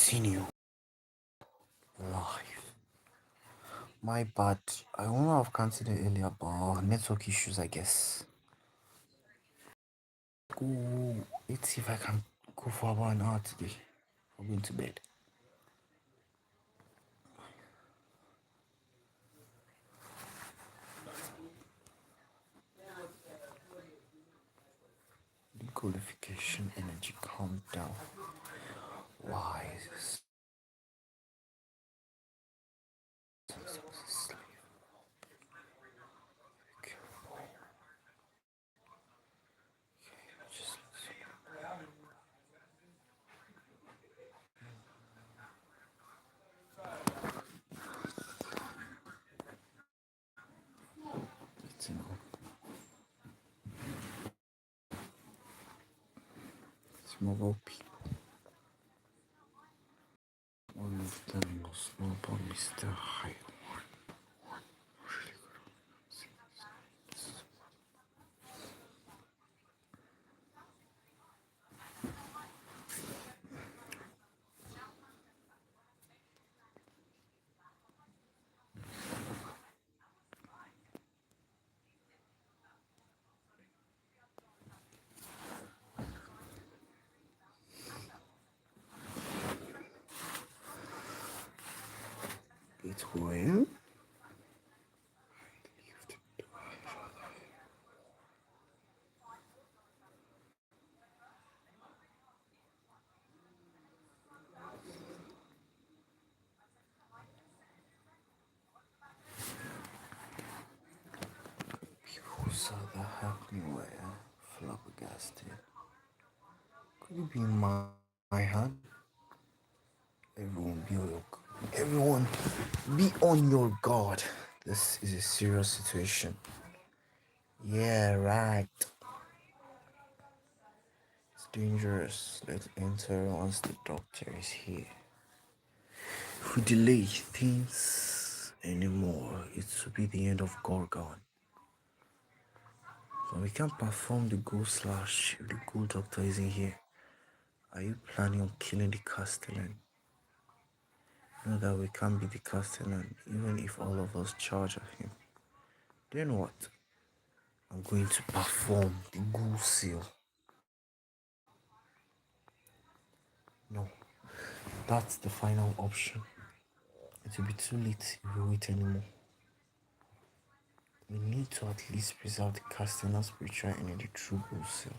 continue live. My bad. I wouldn't have cancelled it earlier, but network issues, I guess. Go. Let's see if I can go for about an hour today. I'm going to bed. Dequalification energy, calm down. Why is this? It's mobile people. All of them must know about Mr. High. It will. People saw that happening were flabbergasted. Could it be in my hand? Everyone be on your guard. This is a serious situation. Yeah, right. It's dangerous. Let's enter once the doctor is here. If we delay things anymore, it will be the end of Gorgon. So we can't perform the ghoul slash if the ghoul doctor isn't here. Are you planning on killing the Castellan? Know that we can't be the Castellan, even if all of us charge at him. Then what? I'm going to perform the ghoul seal. No, that's the final option. It will be too late if we wait anymore. We need to at least preserve the Castellan spiritual energy through ghoul seal.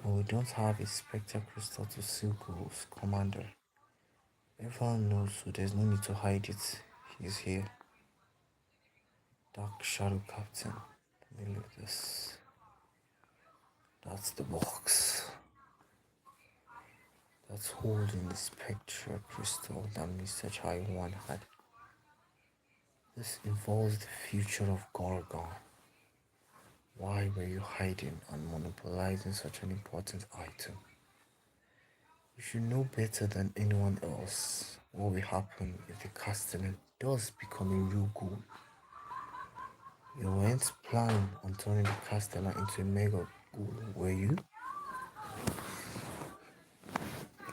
But we don't have a spectre crystal to seal ghouls, Commander. Everyone knows, so there's no need to hide it. He's here. Dark Shadow Captain. Let me look at this. That's the box. That's holding the spectral crystal that Mr. Chaiwan had. This involves the future of Gorgon. Why were you hiding and monopolizing such an important item? You should know better than anyone else what will happen if the Castellan does become a real ghoul. You weren't planning on turning the Castellan into a mega ghoul, were you?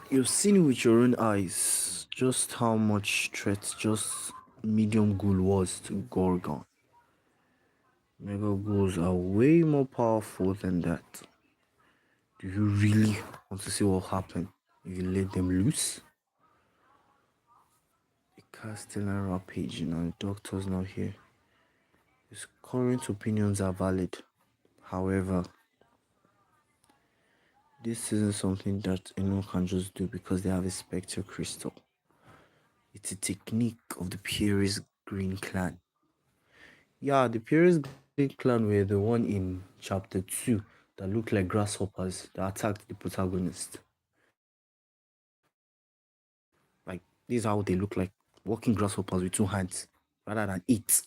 You've seen with your own eyes just how much threat just medium ghoul was to Gorgon. Mega ghouls are way more powerful than that. Do you really want to see what will happen if you let them loose? The Castellan rampaging and the doctor's not here. His current opinions are valid. However, this isn't something that anyone can just do because they have a spectral crystal. It's a technique of the Pieris Green clan. Yeah, the Pieris Green clan were the one in chapter 2 that looked like grasshoppers that attacked the protagonist. Like, this is how they look like, walking grasshoppers with 2 hands rather than 8.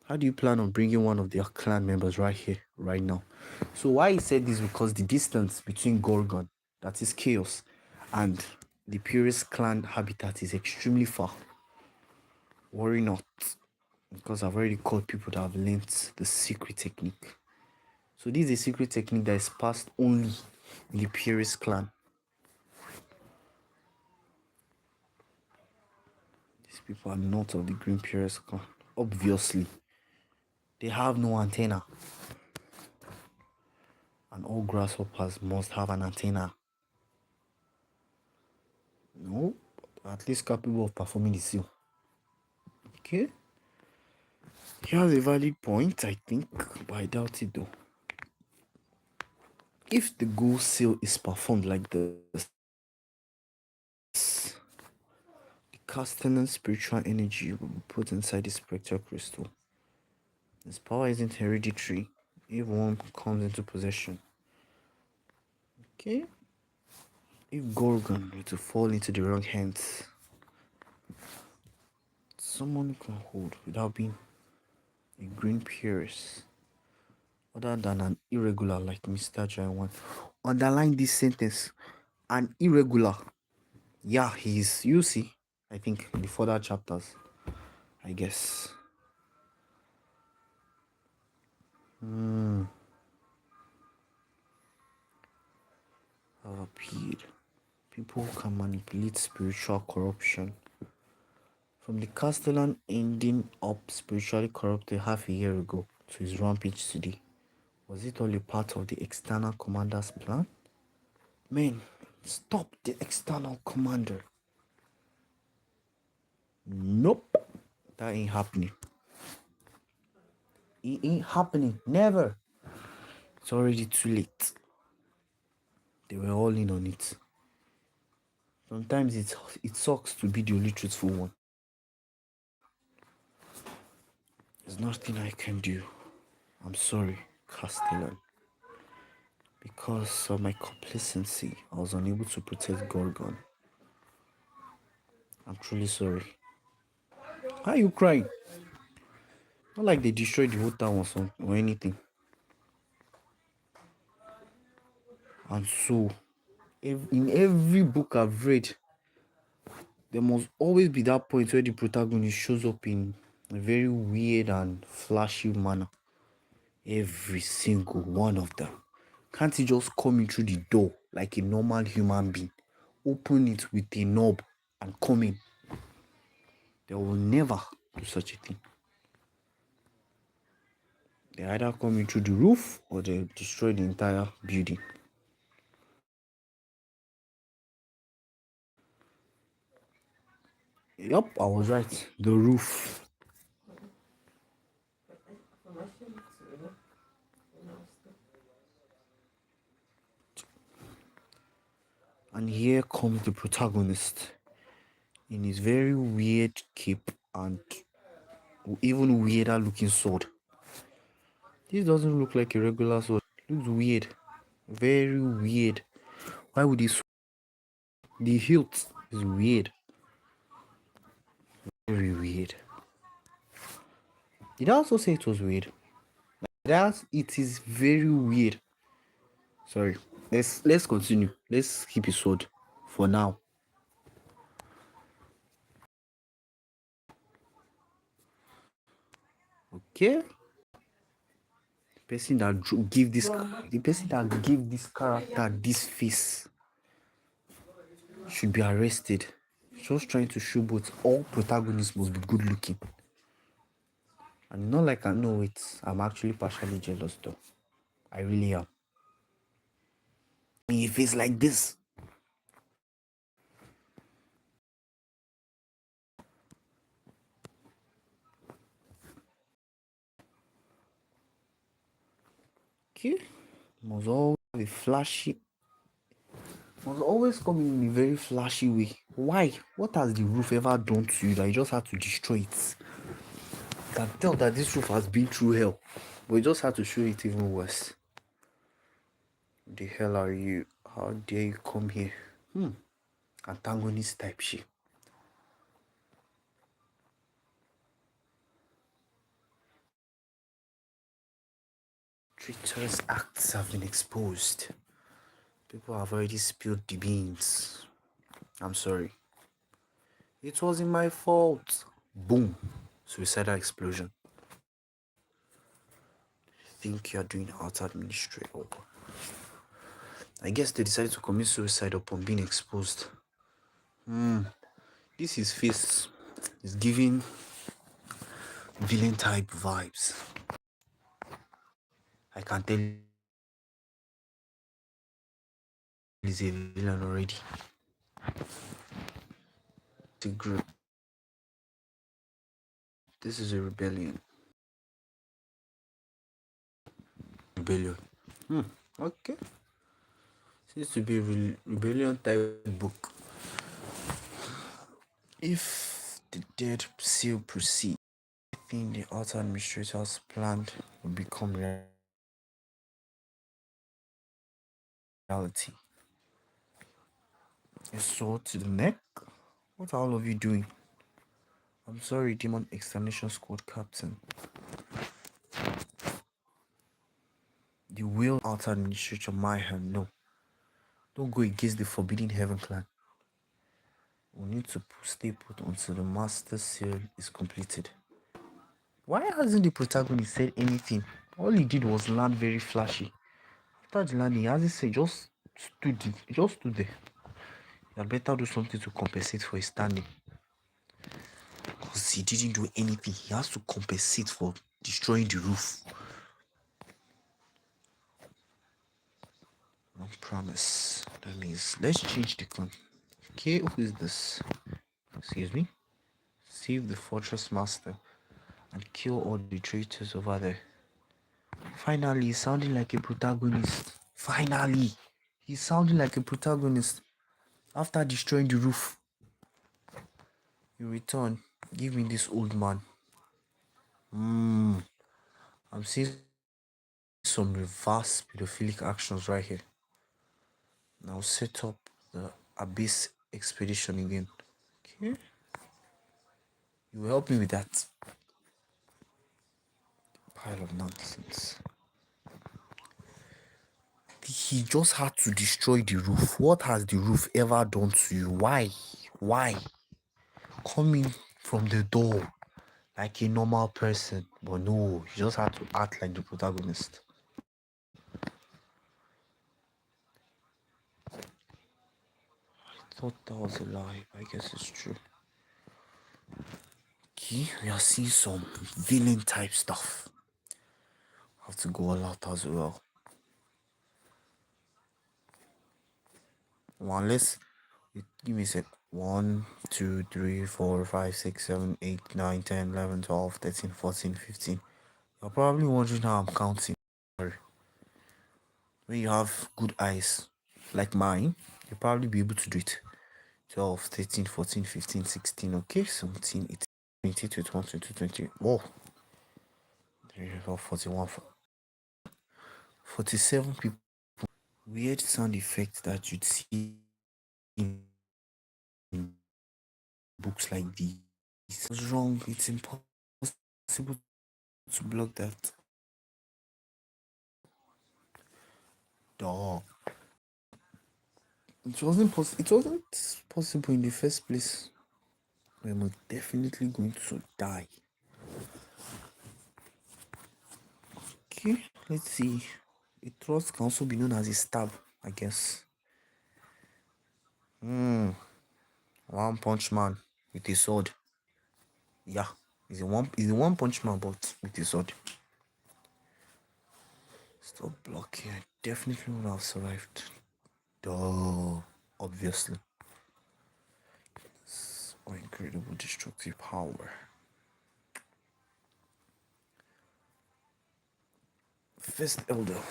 How do you plan on bringing one of their clan members right here, right now? So why I said this, because the distance between Gorgon, that is Chaos, and the Purist clan habitat is extremely far. Worry not, because I've already caught people that have learnt the secret technique. So this is a secret technique that is passed only in the Purist clan. These people are not of the green purest clan. Obviously, they have no antenna. And all grasshoppers must have an antenna. No, at least capable of performing the seal. Okay. He has a valid point, I think, but I doubt it though. If the ghoul seal is performed like this, the castellan spiritual energy will be put inside the spectral crystal. Its power isn't hereditary if one comes into possession. Okay? If Gorgon were to fall into the wrong hands, someone can hold without being a green purist, other than an irregular like Mr. J1. Underline this sentence. An irregular. Yeah, he's, you see, I think in the further chapters, I guess. Appeared. People who can manipulate spiritual corruption. From the Castellan ending up spiritually corrupted half a year ago to his rampage today. Was it all a part of the external commander's plan? Men, stop the external commander. Nope, that ain't happening. It ain't happening, never. It's already too late. They were all in on it. Sometimes it sucks to be the only truthful one. There's nothing I can do. I'm sorry, Castellan. Because of my complacency, I was unable to protect Gorgon. I'm truly sorry. Why are you crying? Not like they destroyed the whole town or anything. And so, in every book I've read, there must always be that point where the protagonist shows up in a very weird and flashy manner. Every single one of them. Can't he just come in through the door like a normal human being? Open it with a knob and come in. They will never do such a thing. They either come in through the roof or they destroy the entire building. Yup, I was right. The roof. And here comes the protagonist in his very weird cape and even weirder looking sword. This doesn't look like a regular sword. It looks weird. Very weird. Why would this? The hilt is weird. Very weird. Did I also say it was weird? It is very weird. Sorry. Let's continue. Let's keep it sword for now. Okay. The person that gave this character this face should be arrested. Just trying to show both all protagonists must be good looking. And not like I know it. I'm actually partially jealous though. I really am. When you face like this. Okay. Must always be flashy. Must always come in a very flashy way. Why? What has the roof ever done to you that you just had to destroy it? You can tell that this roof has been through hell. But you just had to show it even worse. The hell are you? How dare you come here? Antagonist type shit. Treacherous acts have been exposed. People have already spilled the beans. I'm sorry. It wasn't my fault. Boom. Suicidal explosion. Think you're doing out administrative. I guess they decided to commit suicide upon being exposed. This his face It's giving villain type vibes. I can tell he's a villain already. It's a group. This is a rebellion. Rebellion. Okay. Seems to be a rebellion type book. If the dead seal proceed, I think the outer administrator's plan will become reality. A sword to the neck? What are all of you doing? I'm sorry, Demon Extermination Squad Captain. The will outer administrator Mayhem, no. Don't go against the Forbidden Heaven clan. We need to stay put until the master seal is completed. Why hasn't the protagonist said anything? All he did was land very flashy. After the landing, he hasn't said, just stood there. You had better do something to compensate for his standing. Because he didn't do anything. He has to compensate for destroying the roof. No promise. That means let's change the clan. Okay, who is this? Excuse me. Save the fortress master and kill all the traitors over there. Finally, he's sounding like a protagonist. Finally, he's sounding like a protagonist. After destroying the roof, in return, give me this old man. I'm seeing some reverse pedophilic actions right here. Now set up the Abyss expedition again. Okay. You will help me with that. Pile of nonsense. He just had to destroy the roof. What has the roof ever done to you? Why? Why? Coming from the door like a normal person. But no, he just had to act like the protagonist. I thought that was a lie. I guess it's true. Okay, we are seeing some villain type stuff. Have to go all out as well. One, let's give me a sec. 1, 2, 3, 4, 5, 6, 7, 8, 9, 10, 11, 12, 13, 14, 15. You're probably wondering how I'm counting. Sorry. When you have good eyes like mine, you'll probably be able to do it. 12, 13, 14, 15, 16, okay, 17, 18, 20, 21, 22, 20. Whoa. 41, 47 people. Weird sound effects that you'd see in books like these. What's wrong? It's impossible to block that. Dog. It wasn't possible in the first place. We're definitely going to die. Okay, let's see. A thrust can also be known as a stab, I guess. One punch man with a sword. Yeah, he's a one punch man, but with a sword. Stop blocking. I definitely would have survived. Duh, obviously. Or incredible destructive power. First elder.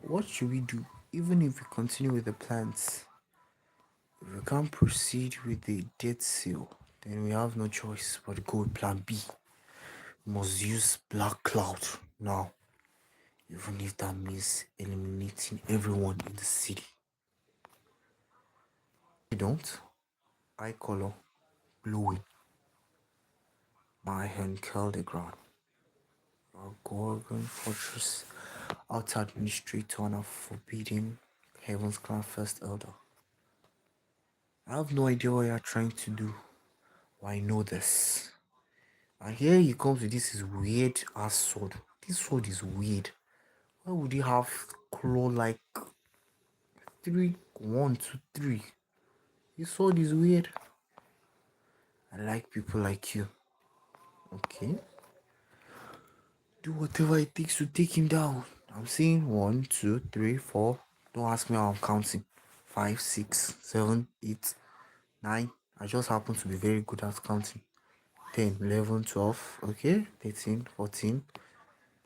What should we do? Even if we continue with the plans, if we can't proceed with the dead seal, then we have no choice but to go with plan B. We must use Black Cloud now, even if that means eliminating everyone in the city. If we don't, eye color, blowing, my hand curl the ground. Our Gorgon Fortress, outer administrator and a forbidden Heaven's Clan First Elder. I have no idea what you're trying to do, but I know this. And here he comes with this is weird ass sword. This sword is weird. Why would he have claw like 3, 1, 2, 3? This sword is weird. I like people like you. Okay? Do whatever it takes to take him down. I'm saying 1, 2, 3, 4. Don't ask me how I'm counting. 5, 6, 7, 8, 9. I just happen to be very good at counting. 10, 11, 12. Okay? 13, 14,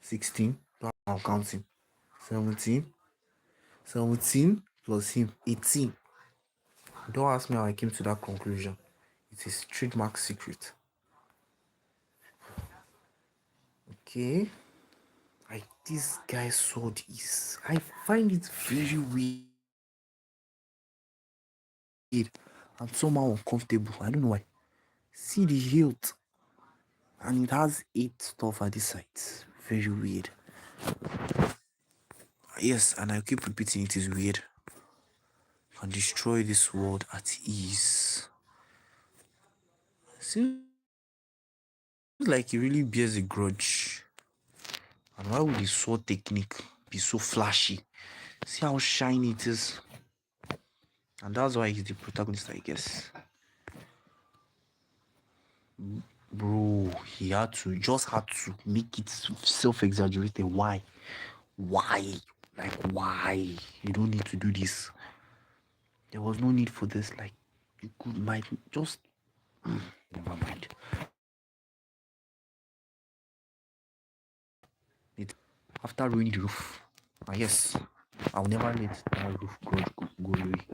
16. I'm counting. 17. 17 plus him. 18. Don't ask me how I came to that conclusion. It is trademark secret. Okay? Like this guy's sword is. I find it very weird and somehow uncomfortable. I don't know why. See the hilt, and it has 8 stuff at this side. Very weird. Yes, and I keep repeating it is weird. Can destroy this world at ease. Seems like he really bears a grudge. And why would his sword technique be so flashy? See how shiny it is. And that's why he's the protagonist, I guess. Bro, he just had to make it self-exaggerated. Why? Why? Like, why? You don't need to do this. There was no need for this. Like, you might just. Never mind. After ruining the roof. Yes, I'll never let that roof go away.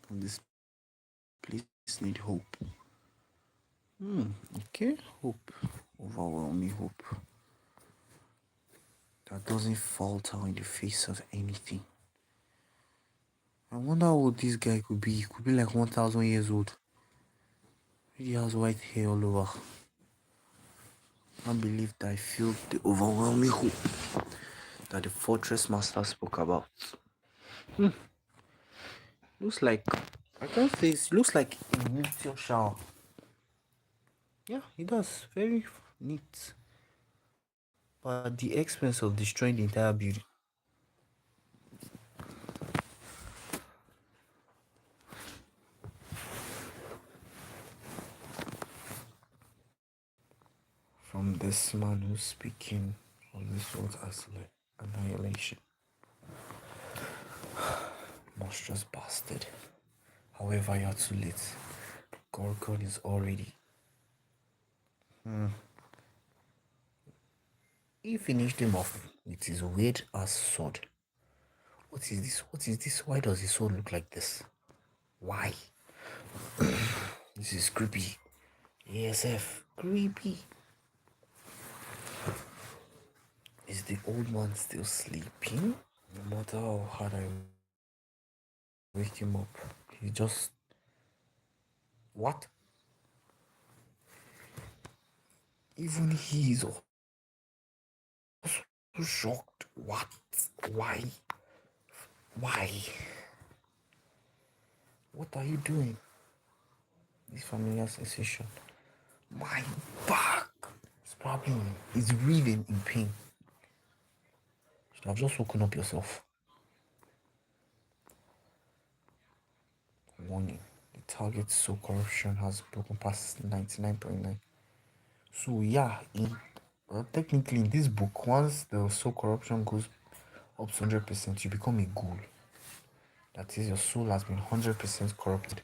And this place need hope. Okay, hope. Overwhelming hope. That doesn't falter in the face of anything. I wonder how old this guy could be. He could be like 1,000 years old. He has white hair all over. I can't believe that I feel the overwhelming hope that the fortress master spoke about. Looks like, I can't say, it looks like a meteor shower. Yeah, it does. Very neat. But at the expense of destroying the entire building. From this man who's speaking on this world's annihilation. Monstrous bastard. However, you're too late. Gorgon is already. He finished him off with his weird ass sword. What is this? What is this? Why does his sword look like this? Why? This is creepy. ASF. Creepy. Is the old man still sleeping? No matter how hard I wake him up, he just. What? Even he is also shocked. What? Why? Why? What are you doing? This familiar sensation. My back! It's probably. He's breathing in pain. Should have just woken up yourself. Warning. The target's soul corruption has broken past 99.9. So yeah, technically in this book, once the soul corruption goes up to 100%, you become a ghoul. That is, your soul has been 100% corrupted.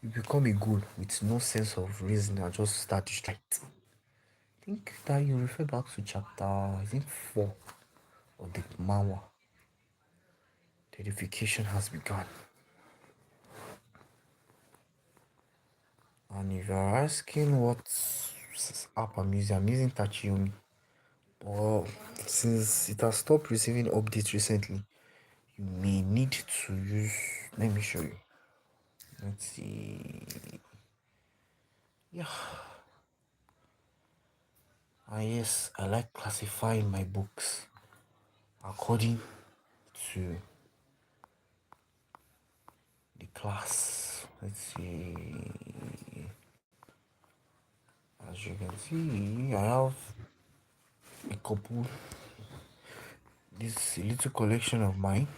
You become a ghoul with no sense of reason and just start to strike. I think that you refer back to chapter, I think 4 of the Manhwa. The edification has begun. And if you're asking what app I'm using Tachiyomi. But since it has stopped receiving updates recently, you may need to use. Let me show you. Let's see. Yeah. Yes, I like classifying my books according to the class. Let's see. As you can see, I have a couple. This little collection of mine.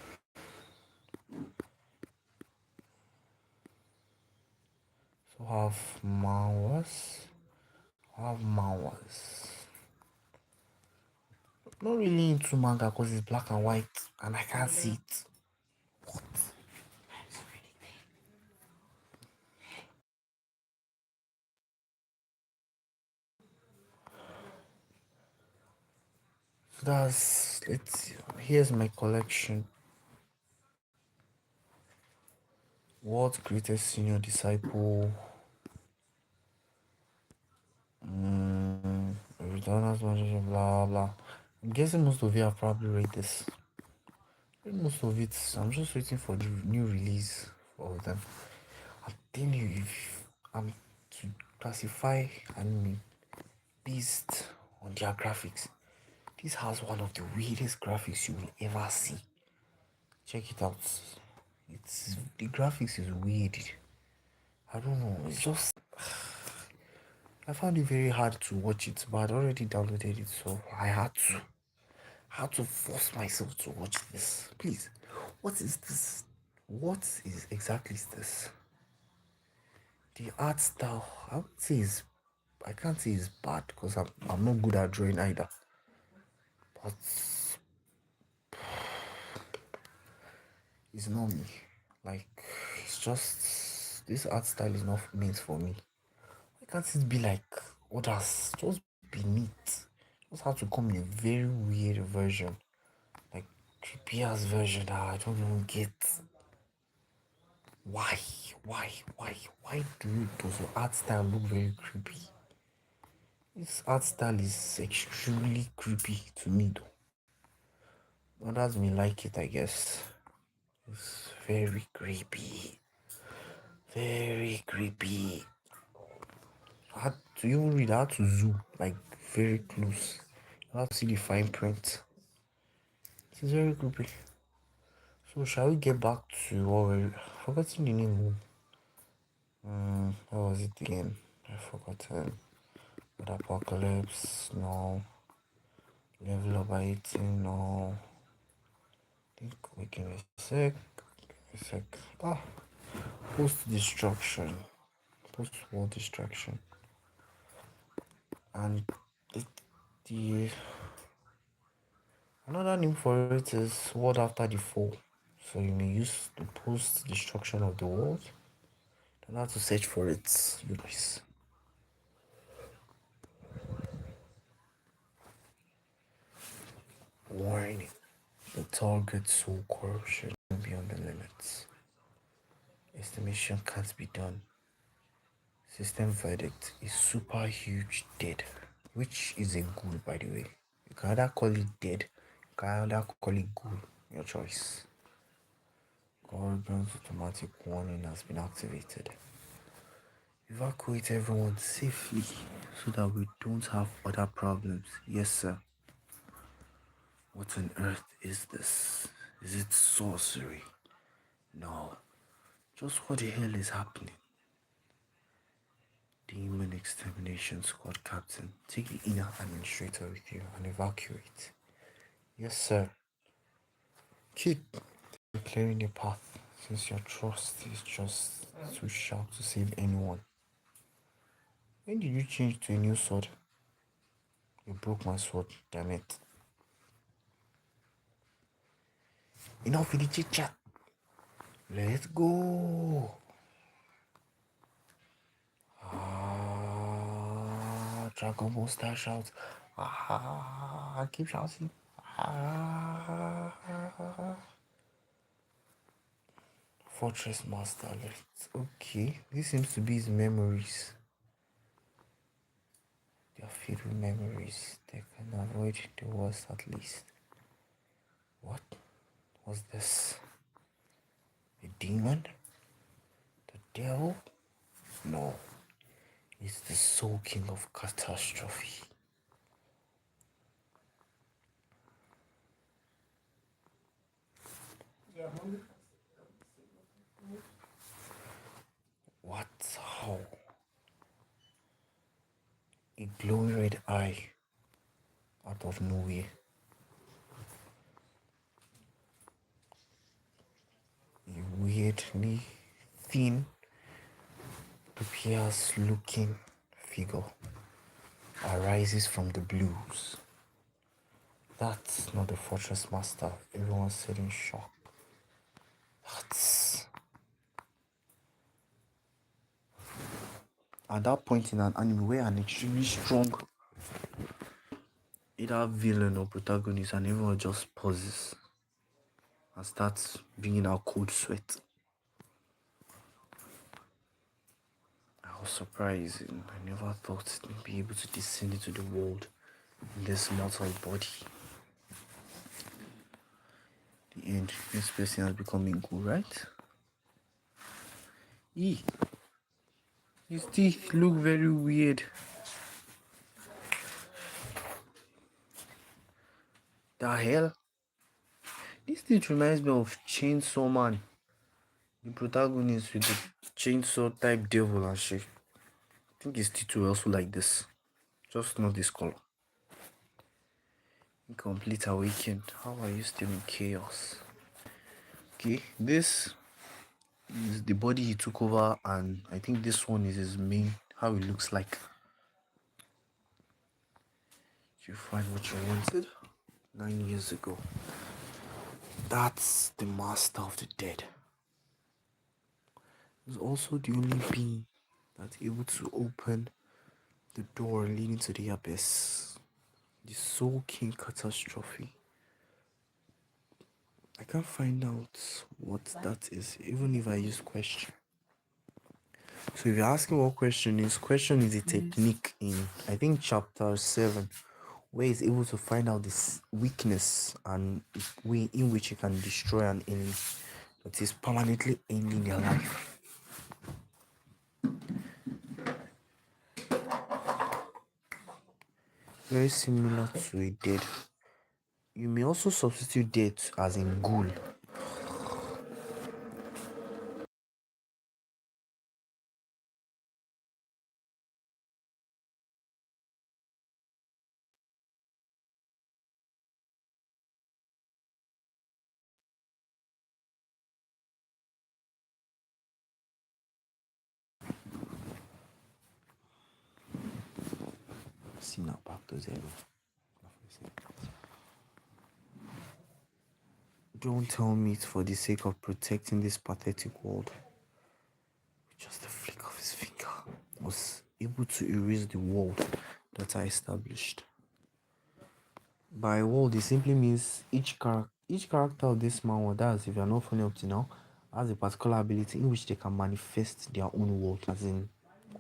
have manhwas. I have manhwas. Not really into manga because it's black and white and I can't see it. What? So that's here's my collection. World's greatest senior disciple. Return blah blah. I'm guessing most of you have probably read this. Most of it, I'm just waiting for the new release for them. I'm telling you, if I'm to classify anime based on their graphics, this has one of the weirdest graphics you will ever see. Check it out. It's the graphics is weird. I don't know. It's just I found it very hard to watch it, but I'd already downloaded it, so I had to force myself to watch this. Please, what is this? What is exactly is this? The art style, I can't say it's bad because I'm not good at drawing either. But it's not me. Like, it's just, this art style is not meant for me. Why can't it be like others? Just be neat. Just have to come in a very weird version. Like, creepy ass version that I don't even get. Why? Why? Why? Why does your art style look very creepy? This art style is extremely creepy to me though. Others may like it, I guess. It's very creepy. Very creepy. I had to even read, I had to zoom like very close. I had to see the fine print. It's very creepy. So shall we get back to what we're forgetting the name? What was it again? I forgotten. But Apocalypse, no. Level up by 18, no. Think we can a sec. A sec. Ah, post destruction. Post war destruction. And the, the another name for it is world after the fall. So you may use the post destruction of the world. Don't have to search for it, you guys. Warning. The target soul corruption beyond the limits. Estimation can't be done. System verdict is super huge dead, which is a ghoul by the way. You can either call it dead, you can either call it ghoul, your choice. Gorgon's automatic warning has been activated. Evacuate everyone safely so that we don't have other problems. Yes, sir. What on earth is this? Is it sorcery? No. Just what the hell is happening? Demon Extermination Squad Captain, take the inner administrator with you and evacuate. Yes, sir. Keep clearing the path since your trust is just too sharp to save anyone. When did you change to a new sword? You broke my sword, damn it. Enough with the chit chat. Let's go. Dragon Ball style shouts. Keep shouting. Fortress Master Alert. Okay, this seems to be his memories. They are filled with memories. They can avoid the worst at least. What was this? A demon? The devil? No. It's the Soul King of Catastrophe. What? How? A glowing red eye out of nowhere. A weirdly thin fierce looking figure arises from the blues. That's not the fortress master. Everyone said in shock. That's at that point in an anime where an extremely strong either villain or protagonist and everyone just pauses and starts bringing out cold sweat. I was surprised. I never thought to be able to descend into the world in this mortal body. The end. This person has become a ghoul, right? His teeth look very weird. The hell? This thing reminds me of Chainsaw Man. The protagonist with the chainsaw type devil and shit. I think his teeth were also like this. Just not this color. Incomplete awakened. How are you still in chaos? Okay, this is the body he took over, and I think this one is his main, how it looks like. Did you find what you wanted? 9 years ago. That's the master of the dead. He's also the only being that's able to open the door leading to the abyss. The Soul King catastrophe. I can't find out what that is, even if I use question. So if you're asking what question is a technique in, I think, chapter 7, where he's able to find out this weakness and way in which he can destroy an enemy that is permanently ending their life. Very similar to a dead. You may also substitute dead as in ghoul. See now, back to zero. Don't tell me it's for the sake of protecting this pathetic world. With just a flick of his finger, was able to erase the world that I established. By world, it simply means each character of this manhwa, that's if you're not funny up to now, has a particular ability in which they can manifest their own world, as in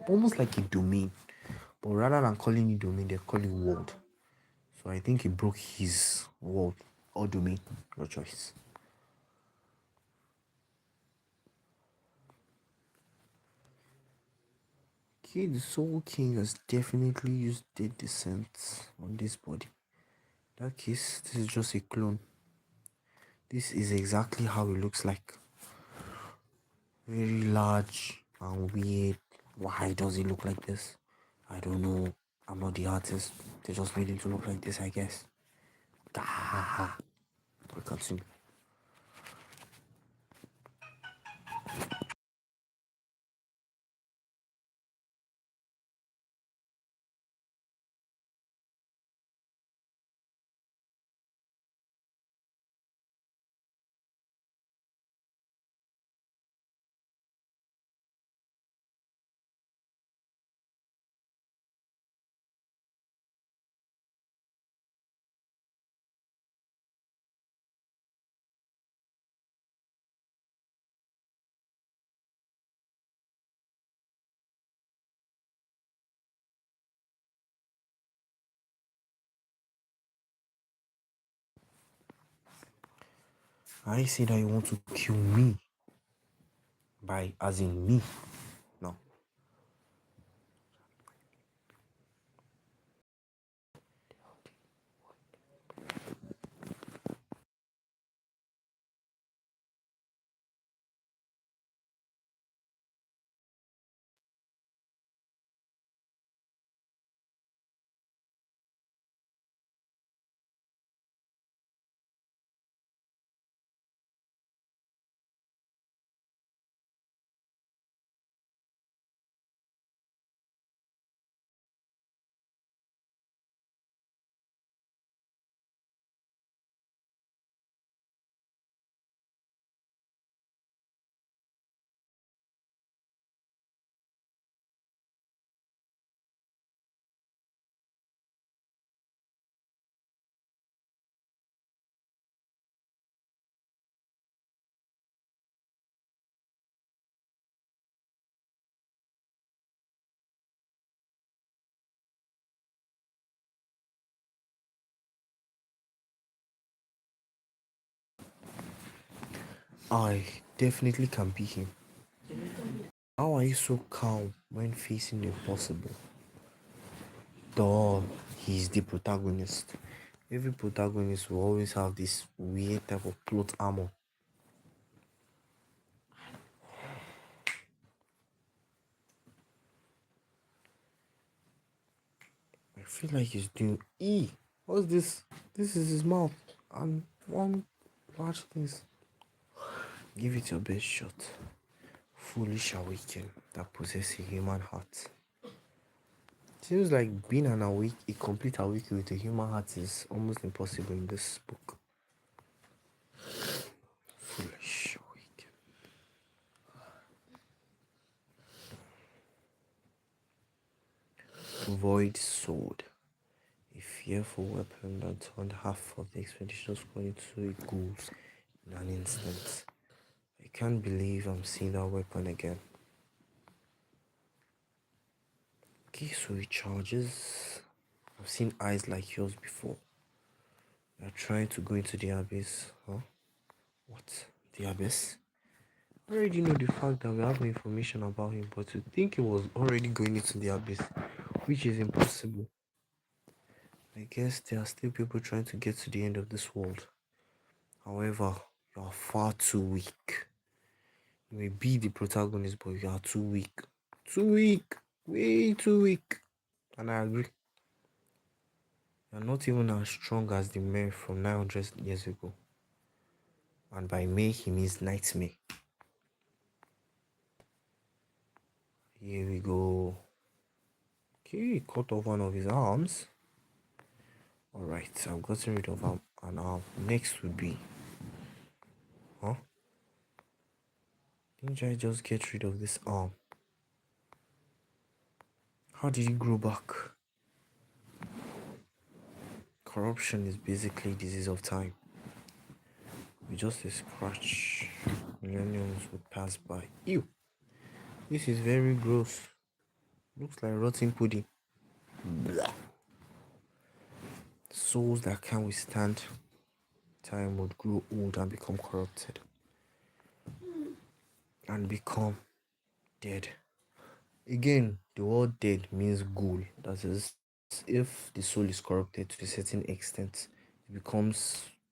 almost like a domain. But rather than calling it domain, they call it world. So I think he broke his world or domain, your choice. Okay, the Soul King has definitely used dead descent on this body. In that case, this is just a clone. This is exactly how it looks like. Very large and weird. Why does it look like this? I don't know. I'm not the artist. They just made it to look like this, I guess. Ah, we continue. I say that you want to kill me. By as in me. No. I definitely can be him. How are you so calm when facing the impossible? Duh, he's the protagonist. Every protagonist will always have this weird type of plot armor. I feel like he's doing What's this? This is his mouth. And one large things. Give it your best shot. Foolish awaken that possess a human heart. Seems like being a complete awaken with a human heart is almost impossible in this book. Foolish awaken. Void sword. A fearful weapon that turned half of the expedition's squad into a ghouls in an instant. I can't believe I'm seeing that weapon again. Okay, so it charges. I've seen eyes like yours before. You're trying to go into the abyss, huh? What? The abyss? I already know the fact that we have no information about him, but to think he was already going into the abyss, which is impossible. I guess there are still people trying to get to the end of this world. However, you are far too weak. You may be the protagonist, but you are too weak. Too weak. Way too weak. And I agree. You're not even as strong as the men from 900 years ago. And by May, he means nightmare. Here we go. Okay, cut off one of his arms. Alright, I've gotten rid of an arm. Next would be. Huh? Didn't I just get rid of this arm? How did it grow back? Corruption is basically disease of time. With just a scratch, millenniums would pass by. Ew! This is very gross. Looks like rotten pudding. Blah. Souls that can't withstand time would grow old and become corrupted. And become dead. Again, the word dead means ghoul. That is, if the soul is corrupted to a certain extent, it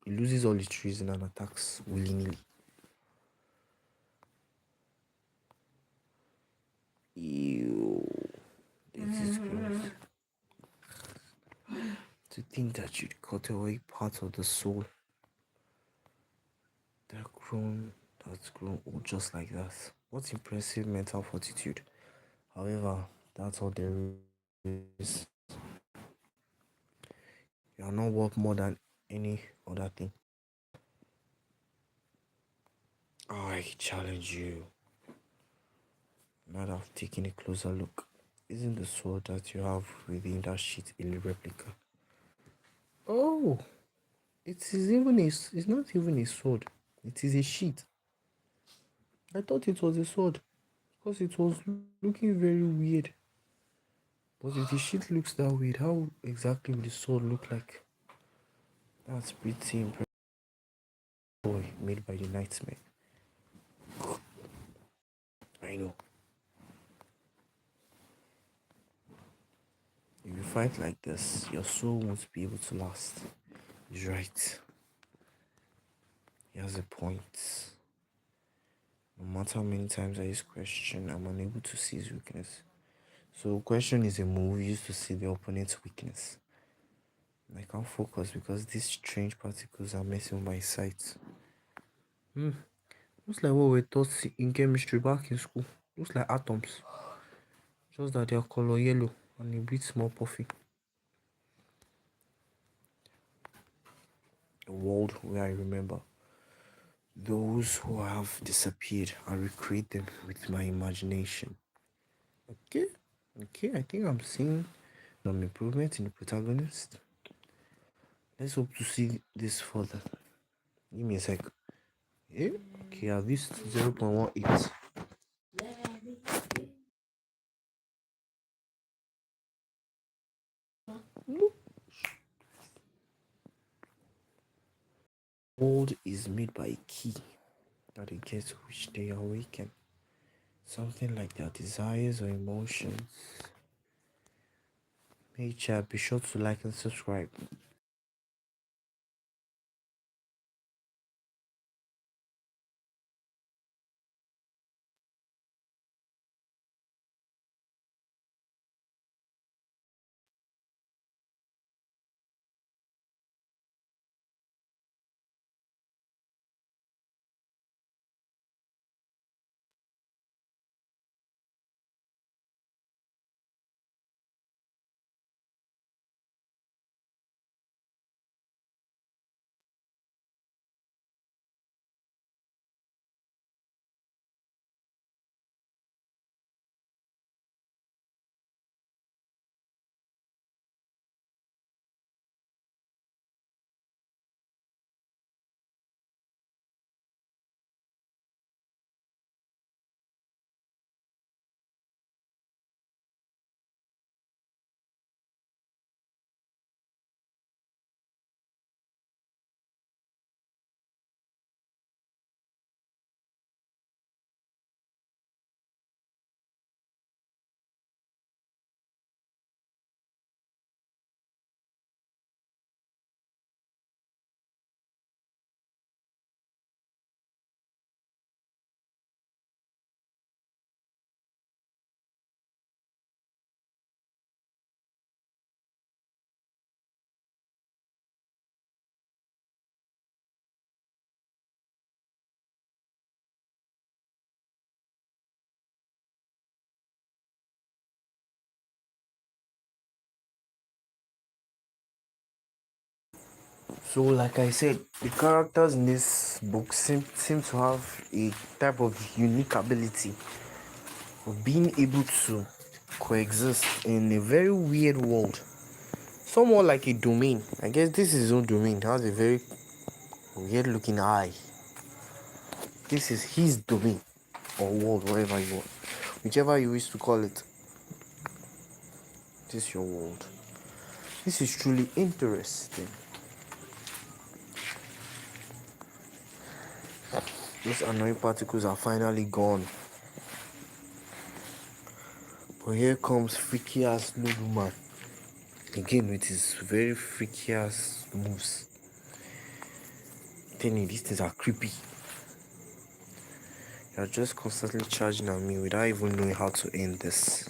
loses all its reason and attacks willy-nilly. Ew. This is gross. To think that you'd cut away part of the soul that grown that's grown old just like that. What impressive mental fortitude. However, that's all there is. You are not worth more than any other thing. I challenge you. Now that I've taken a closer look, isn't the sword that you have within that sheet a replica? Oh, it's not even a sword. It is a sheet. I thought it was a sword because it was looking very weird. But if the sheet looks that weird, how exactly will the sword look like? That's pretty impressive. Boy, made by the Nightmare. I know. If you fight like this, your soul won't be able to last. He's right. He has a point. No matter how many times I use question, I'm unable to see his weakness. So question is a move used to see the opponent's weakness. I can't focus because these strange particles are messing with my sight. Looks like what we taught in chemistry back in school. Looks like atoms. Just that they are color yellow and a bit more puffy. A world where I remember those who have disappeared and recreate them with my imagination. Okay, okay, I think I'm seeing some improvement in the protagonist. Let's hope to see this further. Give me a sec. Yeah, okay, I've used 0.18. Look, world is made by a key. that they get to which they awaken. Something like their desires or emotions. Hey chat, be sure to like and subscribe. So, like I said, the characters in this book seem to have a type of unique ability of being able to coexist in a very weird world. Somewhat like a domain. I guess this is his own domain. It has a very weird looking eye. This is his domain or world, whatever you want. Whichever you wish to call it. This is your world. This is truly interesting. Those annoying particles are finally gone. But here comes freaky ass nobleman. Again with his very freaky ass moves. Telling you these things are creepy. You're just constantly charging at me without even knowing how to end this.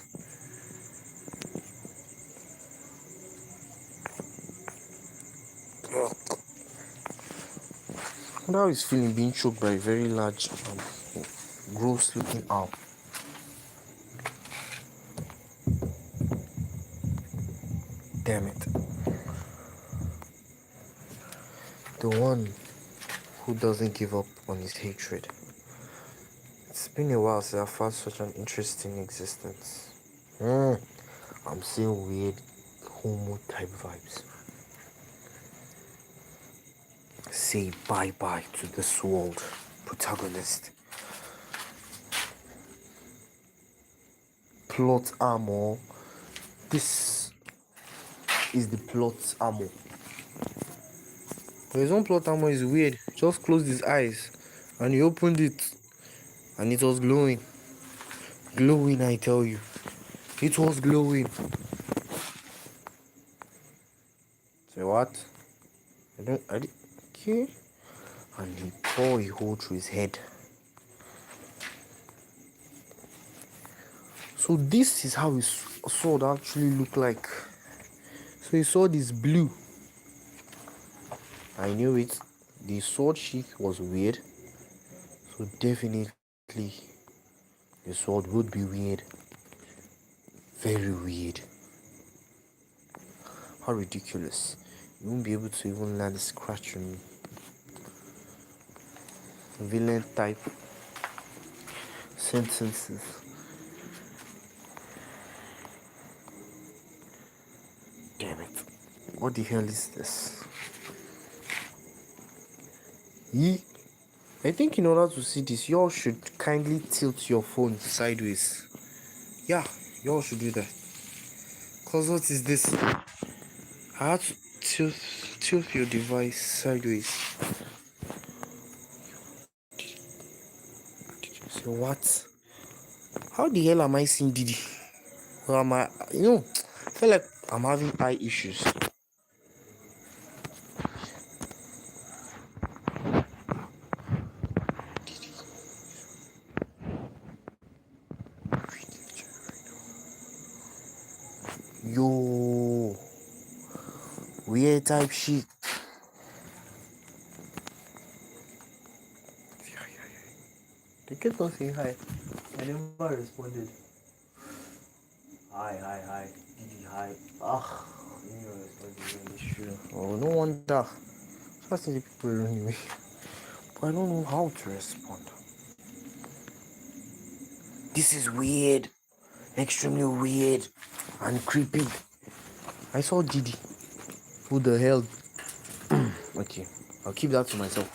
Now he's feeling being choked by a very large, gross looking owl. Damn it. The one who doesn't give up on his hatred. It's been a while since I found such an interesting existence. I'm seeing weird homo type vibes. Say bye-bye to this world, protagonist. Plot armor. This is the plot armor. His own plot armor is weird. Just closed his eyes and he opened it and it was glowing. Glowing, I tell you. It was glowing. Say what? Okay. And he tore a hole through his head. So this is how his sword actually looked like. So his sword is blue. I knew it. The sword sheath was weird. So definitely the sword would be weird. Very weird. How ridiculous. You won't be able to even land a scratch on me. Villain type sentences. Damn it. What the hell is this? I think in order to see this, y'all should kindly tilt your phone sideways. Yeah, y'all should do that. Cause what is this? I had to tilt your device sideways. What? How the hell am I seeing Didi? Or am I, I feel like I'm having eye issues. Yo, weird type shit. They kept on saying hi. I never responded. Hi. Didi, hi. Ah, you never responded. It's true. Oh, no wonder. First thing the people around me. But I don't know how to respond. This is weird. Extremely weird and creepy. I saw Didi. Who the hell? Okay, I'll keep that to myself.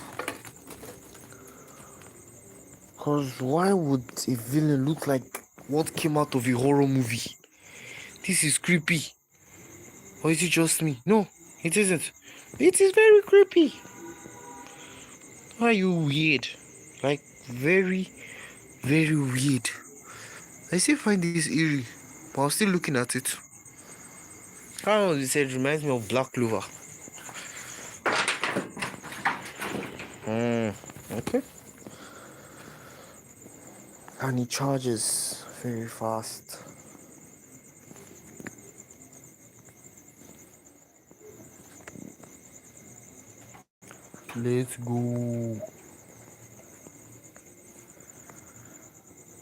Cause why would a villain look like what came out of a horror movie? This is creepy. Or is it just me? No, it isn't. It is very creepy. Why are you weird? Like very, very weird. I still find this eerie, but I'm still looking at it. How you said it reminds me of Black Clover. Okay. And it charges very fast. Let's go.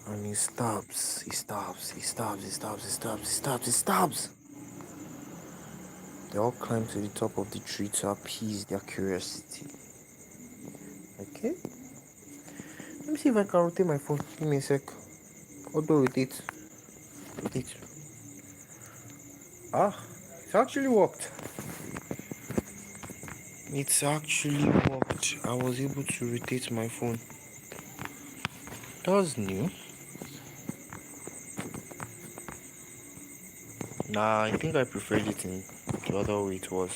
And he stops. They all climb to the top of the tree to appease their curiosity. Okay. Let me see if I can rotate my phone. Give me a sec. Auto rotate. Rotate. Ah, it's actually worked. It's actually worked. I was able to rotate my phone. That was new. Nah, I think I preferred it in the other way it was.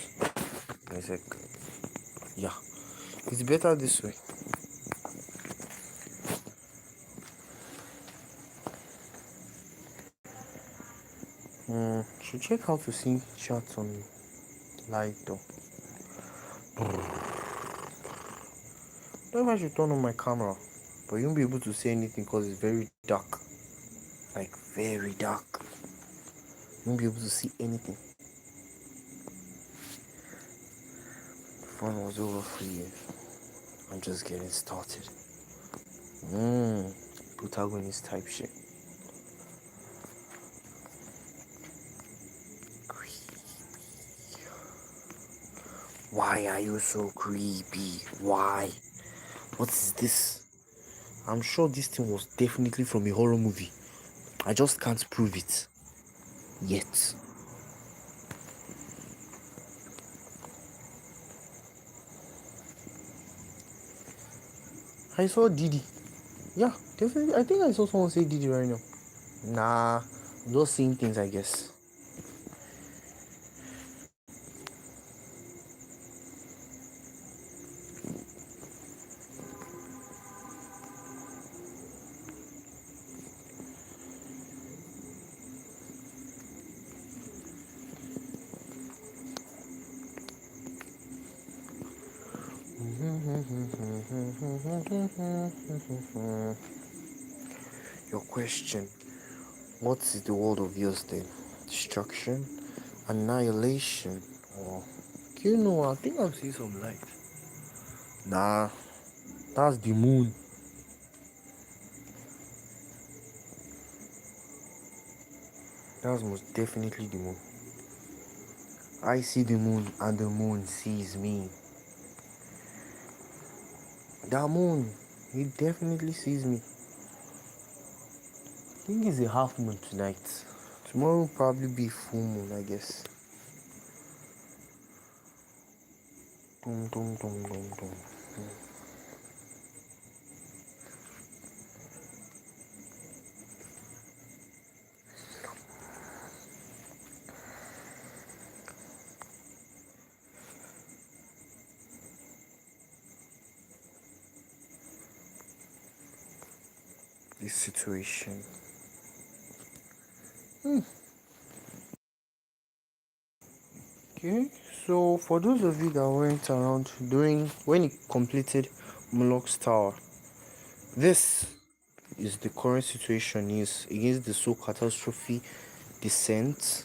Give me a sec. Yeah. It's better this way. Should check how to see shots on light though. I don't know if I should turn on my camera, but you won't be able to see anything because it's very dark. Like very dark. You won't be able to see anything. Fun was over for you. I'm just getting started. Protagonist type shit. Why are you so creepy? Why? What is this? I'm sure this thing was definitely from a horror movie. I just can't prove it. Yet. I saw Didi. Yeah, definitely. I think I saw someone say Didi right now. Nah, I'm just seeing things, I guess. Your question. What is the world of yours then? Destruction? Annihilation? Or you know, I think I've seen some light. Nah, that's the moon. That's most definitely the moon. I see the moon and the moon sees me. That moon, he definitely sees me. I think it's a half moon tonight. Tomorrow will probably be full moon, I guess. Dum, dum, dum, dum, dum. this situation. Okay, so for those of you that went around during when he completed Moloch's Tower, this is the current situation is against the soul catastrophe descent.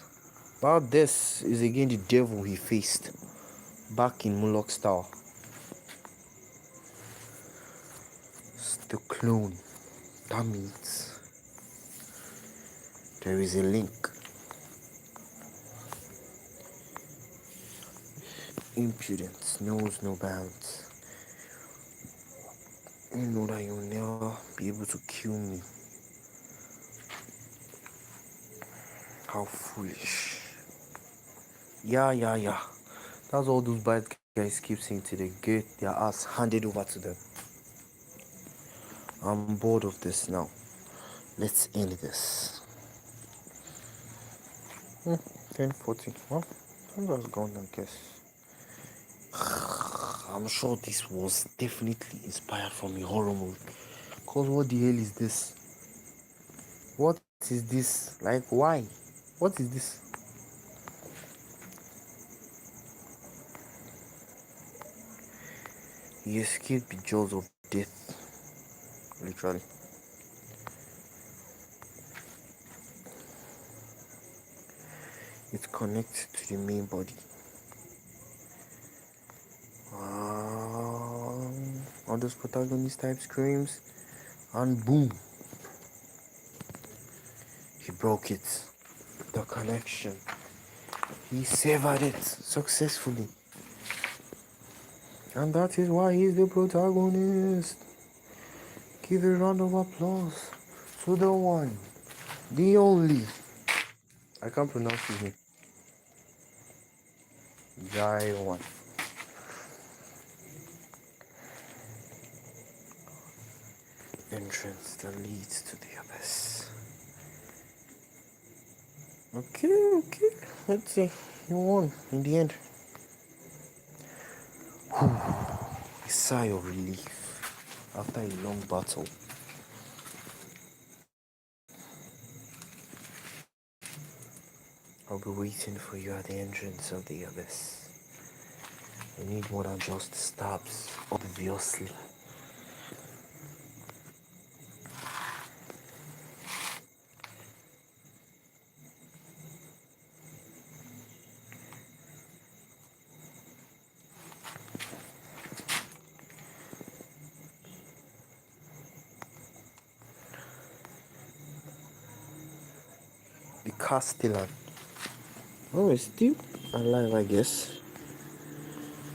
But this is again the devil he faced back in Moloch's Tower. It's the clone. That means there is a link. Impudence knows no bounds. You know that you'll never be able to kill me. How foolish. Yeah. That's all those bad guys keep saying till they get their ass handed over to them. I'm bored of this now. Let's end this. 10:40. Well, time has gone, I guess. I'm sure this was definitely inspired from a horror movie. Cause what the hell is this? What is this? Like, why? What is this? He escaped the jaws of death. Literally. It's connected to the main body. All those protagonist type screams, and boom, he broke it. The connection. He severed it successfully. And that is why he's the protagonist. Give a round of applause to the one, the only. I can't pronounce his name. Jai-1. Entrance that leads to the abyss. Okay. Let's see. You won in the end. A sigh of relief after a long battle. I'll be waiting for you at the entrance of the abyss. You need more than just stabs, obviously. The Castellan. Oh, it's still alive, I guess.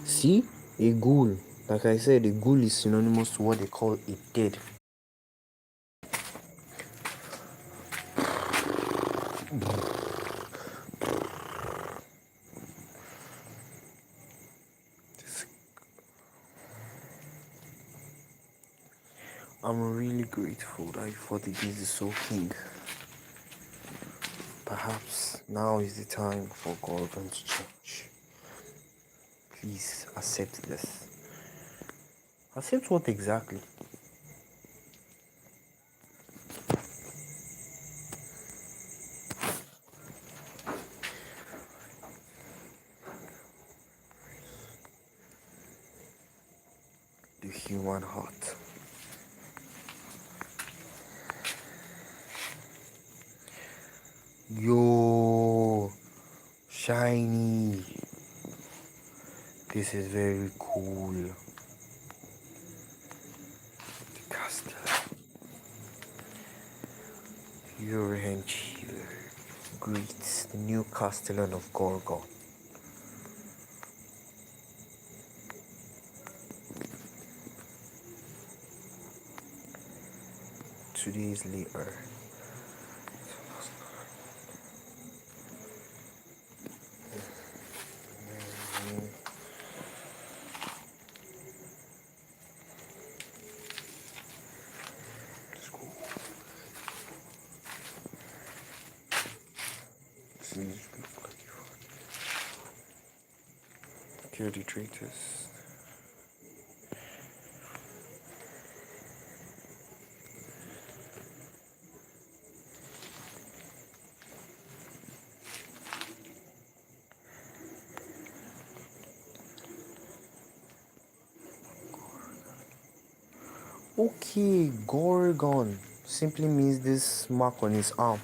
See? A ghoul. Like I said, a ghoul is synonymous to what they call a dead. I'm really grateful that you fought against the Soul King. Perhaps now is the time for Gorgon to change. Please accept this. Accept what exactly? The human heart. Yo, shiny. This is very cool. The castle. Your henchman greets the new castellan of Gorgon. 2 days later. Kill the traitors. Okay, Gorgon simply means this mark on his arm.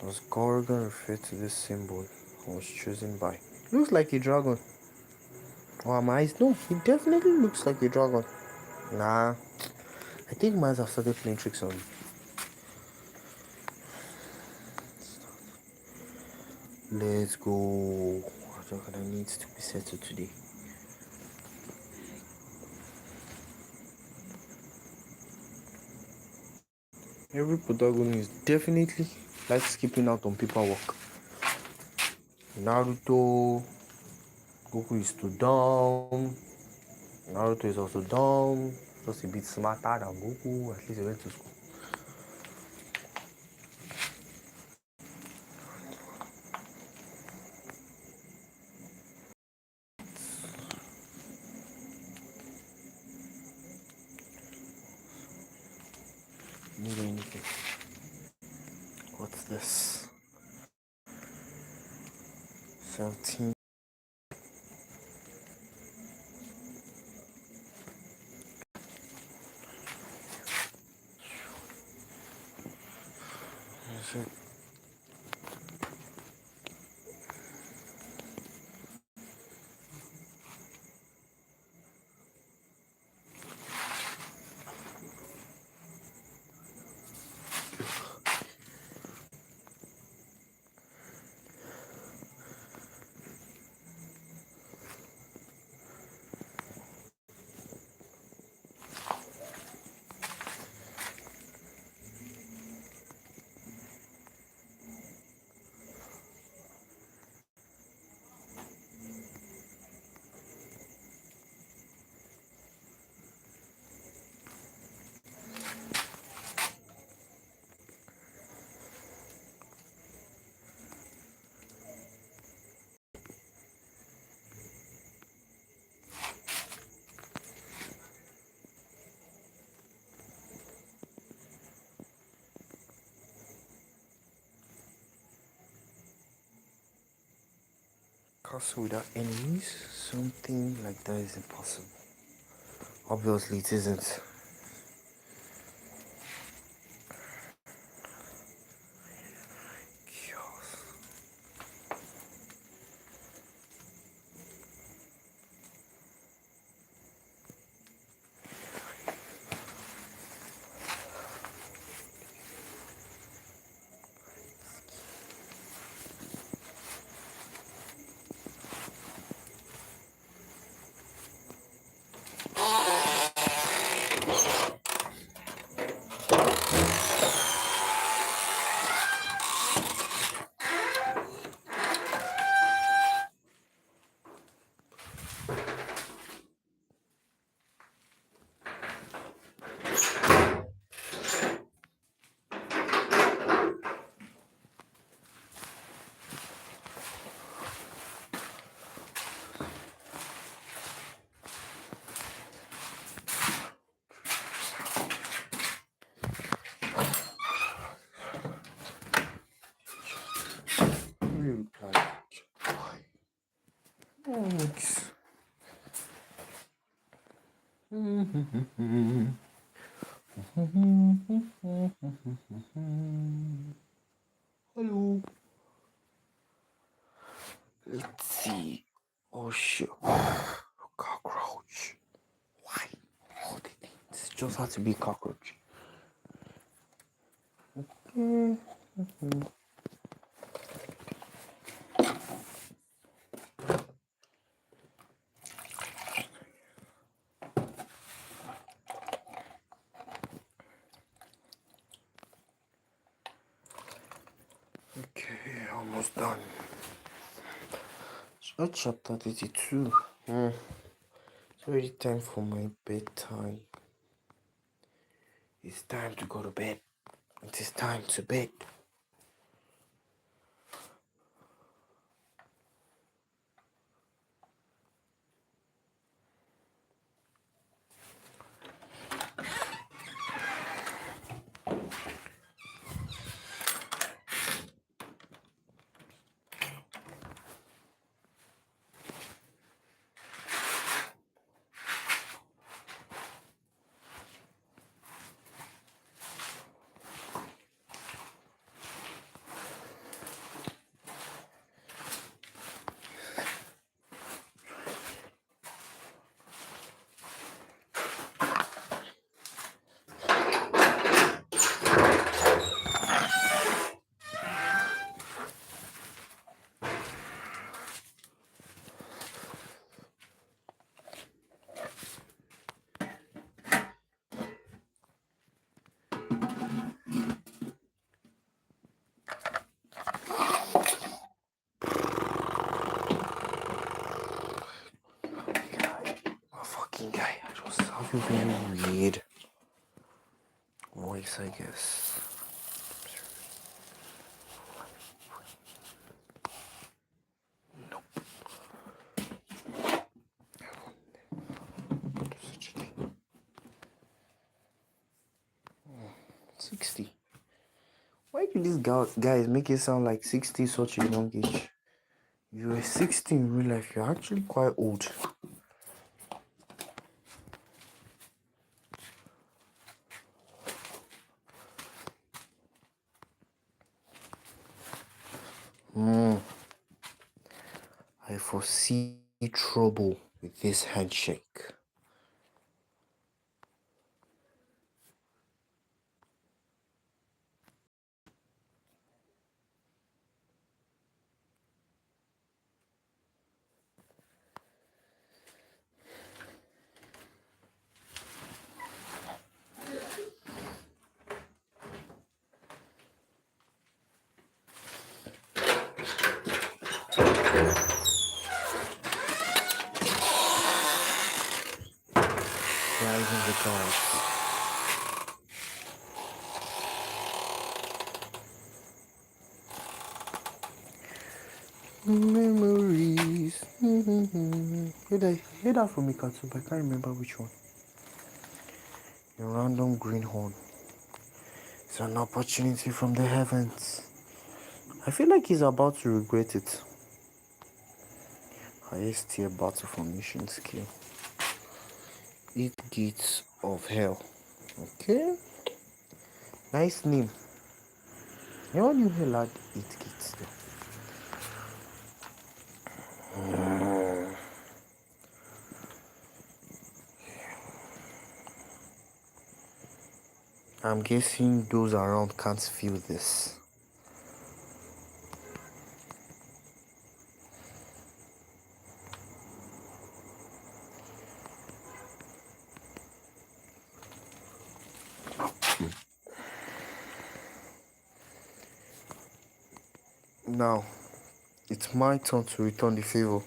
Does Gorgon refer to this symbol I was chosen by? Looks like a dragon. Or am I? No, he definitely looks like a dragon. Nah, I think might have started playing tricks on me. Let's go. What dragon I need to be settled today? Every protagonist definitely likes skipping out on paperwork. Naruto, Goku is too dumb. Naruto is also dumb. Just a bit smarter than Goku. At least he went to school. Need anything? What's this? 17. Is it? Castle without enemies? Something like that is impossible. Obviously, it isn't. Reply. Thanks. Hello. Let's see. Oh shit. Cockroach. Why? All the things. Just had to be cockroach. Okay, almost done. So chapter 32. It's already time for my bedtime. It's time to go to bed. It is time to bed. a very weird voice, I guess. No. 60. Why do these guys make it sound like 60 is such a young age? You're 60 in real life, you're actually quite old. I foresee trouble with this handshake. Driving the cars. Memories. Hear that from a cartoon, but I can't remember which one. A random greenhorn. It's an opportunity from the heavens. I feel like he's about to regret it. Highest tier battle formation skill. 8 gates of hell. Okay. Nice name. Never knew hell had 8 gates though. I'm guessing those around can't feel this. Now, it's my turn to return the favor.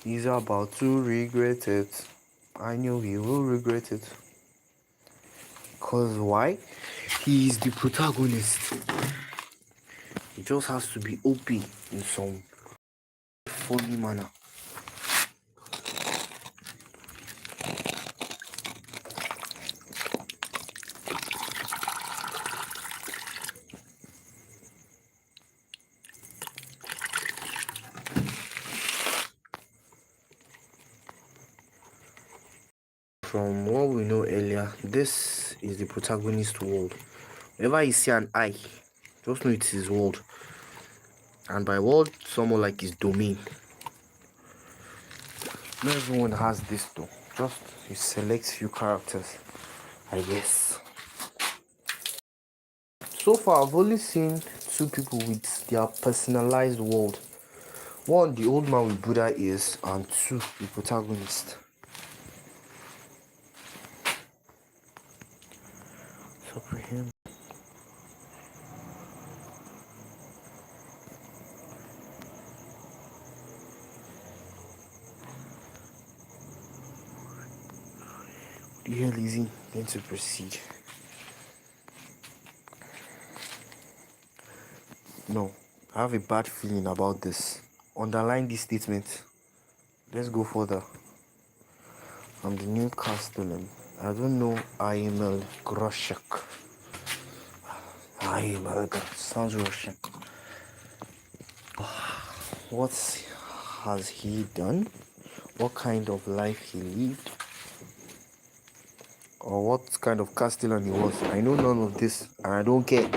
He's about to regret it. I know he will regret it. Because why? He is the protagonist. He just has to be OP in some funny manner. From what we know earlier, this is the protagonist world. Whenever you see an eye, just know it's his world. And by world, someone like his domain. Not everyone has this though. Just you select few characters, I guess. So far, I've only seen 2 people with their personalized world. 1, the old man with Buddha ears, and 2, the protagonist. So for him. The hell is he going to proceed? No, I have a bad feeling about this. Underline this statement. Let's go further. I'm the new castellan. I don't know Aimel Groshek. Aimel sounds Russian. What has he done? What kind of life he lived? Or what kind of castellan he was? I know none of this and I don't care.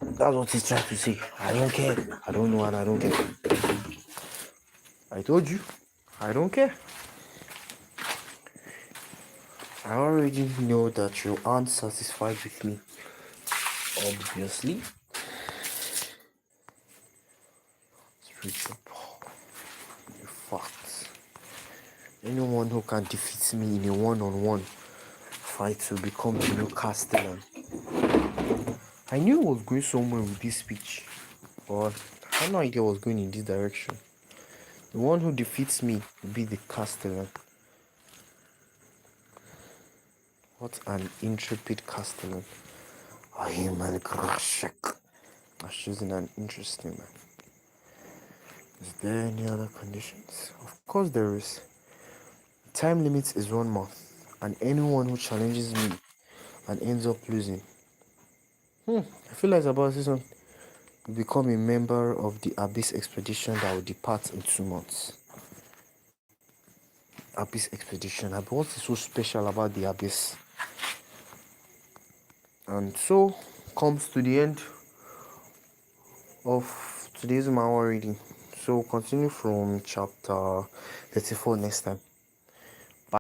That's what he's trying to say. I don't care. I don't know and I don't care. I told you. I don't care. I already know that you aren't satisfied with me. Obviously. Spiritual power. The facts. Anyone who can defeat me in a one-on-one fight to become the new castellan. I knew I was going somewhere with this speech, but I had no idea I was going in this direction. The one who defeats me will be the castellan. What an intrepid castellan. I am a Grashek. I've chosen an interesting man. Is there any other conditions? Of course there is. Time limit is 1 month, and anyone who challenges me and ends up losing. I feel like about this one. You become a member of the Abyss expedition that will depart in 2 months. Abyss expedition. What is so special about the Abyss? And so comes to the end of today's Manhwa reading. So continue from chapter 34 next time.